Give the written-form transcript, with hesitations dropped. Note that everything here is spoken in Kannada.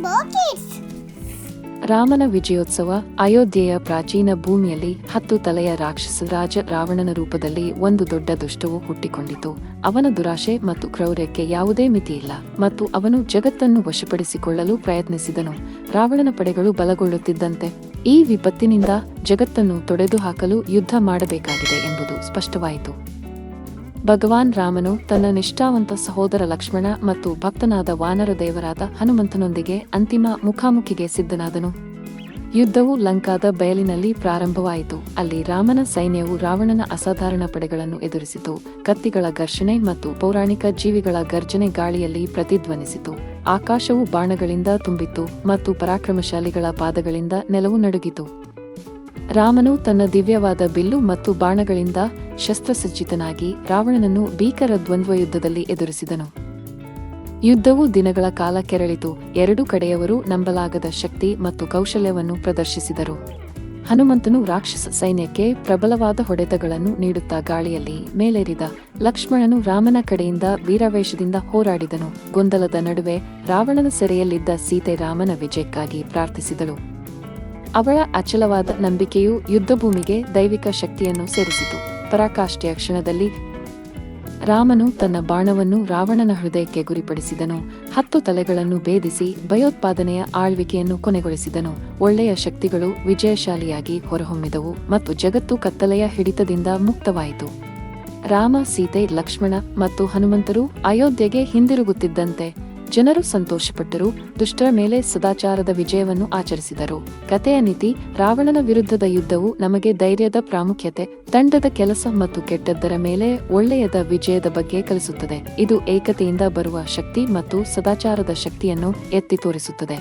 Rainbow Kids. ರಾಮನ ವಿಜಯೋತ್ಸವ. ಅಯೋಧ್ಯೆಯ ಪ್ರಾಚೀನ ಭೂಮಿಯಲ್ಲಿ 10 ತಲೆಯ ರಾಕ್ಷಸ ರಾಜ ರಾವಣನ ರೂಪದಲ್ಲಿ ಒಂದು ದೊಡ್ಡ ದುಷ್ಟವು ಹುಟ್ಟಿಕೊಂಡಿತು. ಅವನ ದುರಾಶೆ ಮತ್ತು ಕ್ರೌರ್ಯಕ್ಕೆ ಯಾವುದೇ ಮಿತಿಯಿಲ್ಲ ಮತ್ತು ಅವನು ಜಗತ್ತನ್ನು ವಶಪಡಿಸಿಕೊಳ್ಳಲು ಪ್ರಯತ್ನಿಸಿದನು. ರಾವಣನ ಪಡೆಗಳು ಬಲಗೊಳ್ಳುತ್ತಿದ್ದಂತೆ ಈ ವಿಪತ್ತಿನಿಂದ ಜಗತ್ತನ್ನು ತೊಡೆದುಹಾಕಲು ಯುದ್ಧ ಮಾಡಬೇಕಾಗಿದೆ ಎಂಬುದು ಸ್ಪಷ್ಟವಾಯಿತು. ಭಗವಾನ್ ರಾಮನು ತನ್ನ ನಿಷ್ಠಾವಂತ ಸಹೋದರ ಲಕ್ಷ್ಮಣ ಮತ್ತು ಭಕ್ತನಾದ ವಾನರ ದೇವರಾದ ಹನುಮಂತನೊಂದಿಗೆ ಅಂತಿಮ ಮುಖಾಮುಖಿಗೆ ಸಿದ್ಧನಾದನು. ಯುದ್ಧವು ಲಂಕಾದ ಬಯಲಿನಲ್ಲಿ ಪ್ರಾರಂಭವಾಯಿತು. ಅಲ್ಲಿ ರಾಮನ ಸೈನ್ಯವು ರಾವಣನ ಅಸಾಧಾರಣ ಪಡೆಗಳನ್ನು ಎದುರಿಸಿತು. ಕತ್ತಿಗಳ ಘರ್ಷಣೆ ಮತ್ತು ಪೌರಾಣಿಕ ಜೀವಿಗಳ ಗರ್ಜನೆ ಗಾಳಿಯಲ್ಲಿ ಪ್ರತಿಧ್ವನಿಸಿತು. ಆಕಾಶವು ಬಾಣಗಳಿಂದ ತುಂಬಿತ್ತು ಮತ್ತು ಪರಾಕ್ರಮಶಾಲಿಗಳ ಪಾದಗಳಿಂದ ನೆಲವು ನಡುಗಿತು. ರಾಮನು ತನ್ನ ದಿವ್ಯವಾದ ಬಿಲ್ಲು ಮತ್ತು ಬಾಣಗಳಿಂದ ಶಸ್ತ್ರಸಜ್ಜಿತನಾಗಿ ರಾವಣನನ್ನು ಭೀಕರ ದ್ವಂದ್ವಯುದ್ಧದಲ್ಲಿ ಎದುರಿಸಿದನು. ಯುದ್ಧವು ದಿನಗಳ ಕಾಲ ಕೆರಳಿತು. ಎರಡೂ ಕಡೆಯವರು ನಂಬಲಾಗದ ಶಕ್ತಿ ಮತ್ತು ಕೌಶಲ್ಯವನ್ನು ಪ್ರದರ್ಶಿಸಿದರು. ಹನುಮಂತನು ರಾಕ್ಷಸ ಸೈನ್ಯಕ್ಕೆ ಪ್ರಬಲವಾದ ಹೊಡೆತಗಳನ್ನು ನೀಡುತ್ತಾ ಗಾಳಿಯಲ್ಲಿ ಮೇಲೇರಿದ. ಲಕ್ಷ್ಮಣನು ರಾಮನ ಕಡೆಯಿಂದ ವೀರಾವೇಶದಿಂದ ಹೋರಾಡಿದನು. ಗೊಂದಲದ ನಡುವೆ ರಾವಣನ ಸೆರೆಯಲ್ಲಿದ್ದ ಸೀತೆ ರಾಮನ ವಿಜಯಕ್ಕಾಗಿ ಪ್ರಾರ್ಥಿಸಿದಳು. ಅವಳ ಅಚಲವಾದ ನಂಬಿಕೆಯು ಯುದ್ಧಭೂಮಿಗೆ ದೈವಿಕ ಶಕ್ತಿಯನ್ನು ಸೇರಿಸಿತು. ಪರಾಕಾಷ್ಠೆಯ ಕ್ಷಣದಲ್ಲಿ ರಾಮನು ತನ್ನ ಬಾಣವನ್ನು ರಾವಣನ ಹೃದಯಕ್ಕೆ ಗುರಿಪಡಿಸಿದನು. 10 ತಲೆಗಳನ್ನು ಭೇದಿಸಿ ಭಯೋತ್ಪಾದನೆಯ ಆಳ್ವಿಕೆಯನ್ನು ಕೊನೆಗೊಳಿಸಿದನು. ಒಳ್ಳೆಯ ಶಕ್ತಿಗಳು ವಿಜಯಶಾಲಿಯಾಗಿ ಹೊರಹೊಮ್ಮಿದವು ಮತ್ತು ಜಗತ್ತು ಕತ್ತಲೆಯ ಹಿಡಿತದಿಂದ ಮುಕ್ತವಾಯಿತು. ರಾಮ, ಸೀತೆ, ಲಕ್ಷ್ಮಣ ಮತ್ತು ಹನುಮಂತರು ಅಯೋಧ್ಯೆಗೆ ಹಿಂದಿರುಗುತ್ತಿದ್ದಂತೆ ಜನರು ಸಂತೋಷಪಟ್ಟರು. ದುಷ್ಟರ ಮೇಲೆ ಸದಾಚಾರದ ವಿಜಯವನ್ನು ಆಚರಿಸಿದರು. ಕಥೆಯ ನೀತಿ: ರಾವಣನ ವಿರುದ್ಧದ ಯುದ್ಧವು ನಮಗೆ ಧೈರ್ಯದ ಪ್ರಾಮುಖ್ಯತೆ, ತಂಡದ ಕೆಲಸ ಮತ್ತು ಕೆಟ್ಟದ್ದರ ಮೇಲೆ ಒಳ್ಳೆಯದ ವಿಜಯದ ಬಗ್ಗೆ ಕಲಿಸುತ್ತದೆ. ಇದು ಏಕತೆಯಿಂದ ಬರುವ ಶಕ್ತಿ ಮತ್ತು ಸದಾಚಾರದ ಶಕ್ತಿಯನ್ನು ಎತ್ತಿ ತೋರಿಸುತ್ತದೆ.